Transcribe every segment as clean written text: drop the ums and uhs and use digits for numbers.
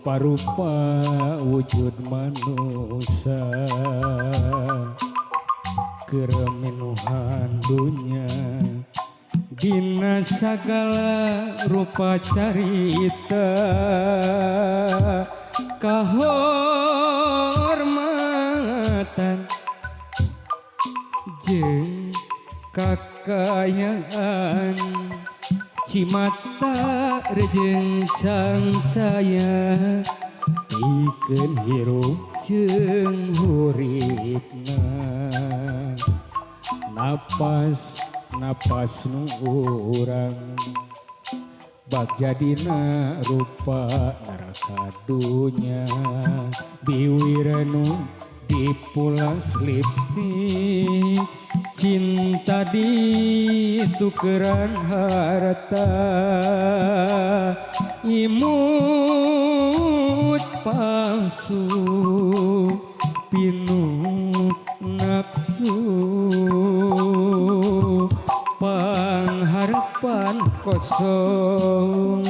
rupa-rupa wujud manusia kereminuhan dunia dina sagala rupa carita kahormatan jeung kakayaan cimata rejeng cancaya pikeun hirup jeung huripna napas nu urang bak jadina rupa neraka dunya biwiranu dipulas lipstik cinta ditukeran harta imut palsu pinuk nafsu pangharapan kosong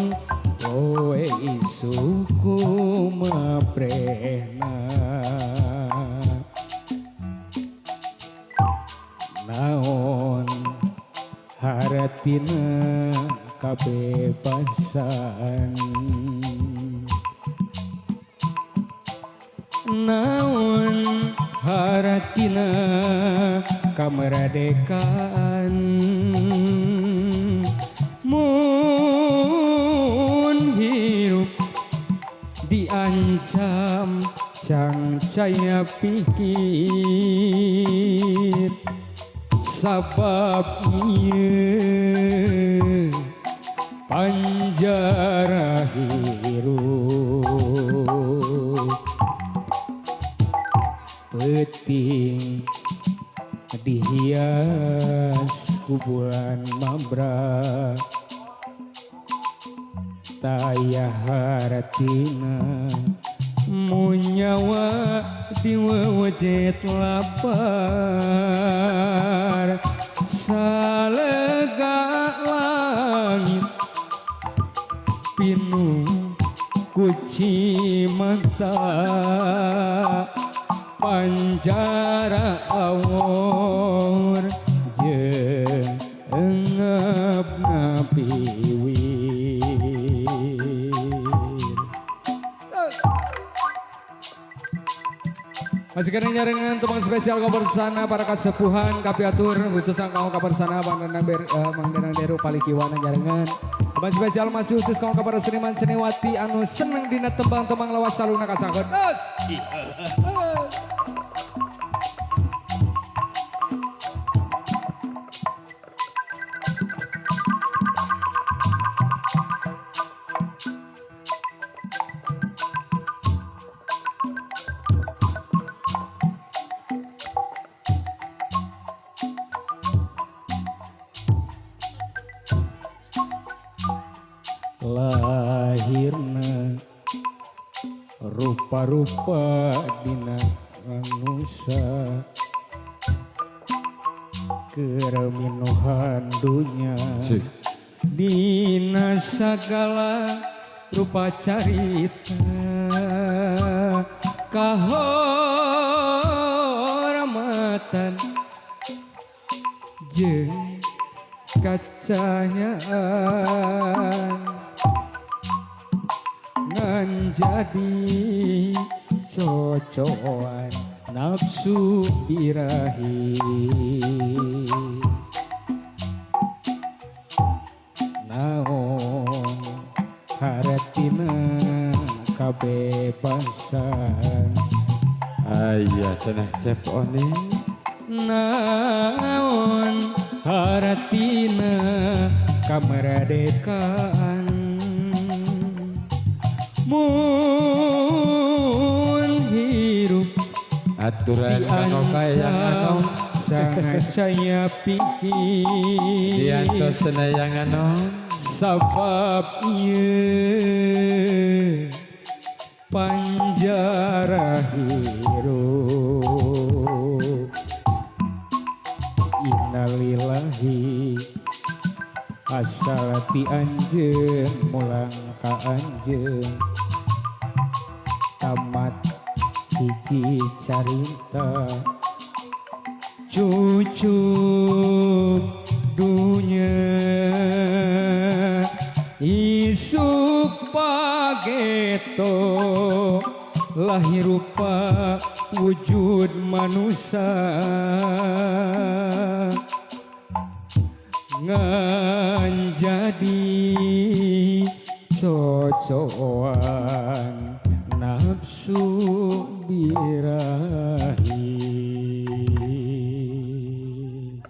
oe isuku maprehna naon haratina kabebasan naon haratina kameradekaan mun hirup diancam cangcaya pikir sabab ieu panjara hirup peuting dihias ku bulan mabrak taya haratina munyawa diwewejet lapar salega langit pinuh kuci mata panjara awor jeung engapna piwir masih kena nyarengan tumpang spesial kabar sana para kasepuhan kapiatur khusus angkau kabar sana Bang Danang Deru Palikiwana nyarengan tumpang spesial masih khusus kaum kabar seniman seniwati anu seneng dina tembang-tembang lawas saluna kasangkeun dos lahirna rupa-rupa dina manusia kereminuhan dunya dina sagala rupa carita kahormatan jeung kacayaan ngan jadi cocokan nafsu birahi naon haratina kabebasan aya cenah cep oni naon haratina kameradekaan mun hirup aturan kanu kayangan sangat saya pikir diantos senayangan sabab ieu panjara hirup innalillahi asal ti anjeun mulang ka anjeun amat hiji carita cucuk dunya isuk pageto lahir rupa wujud manusia ngan jadi cocokan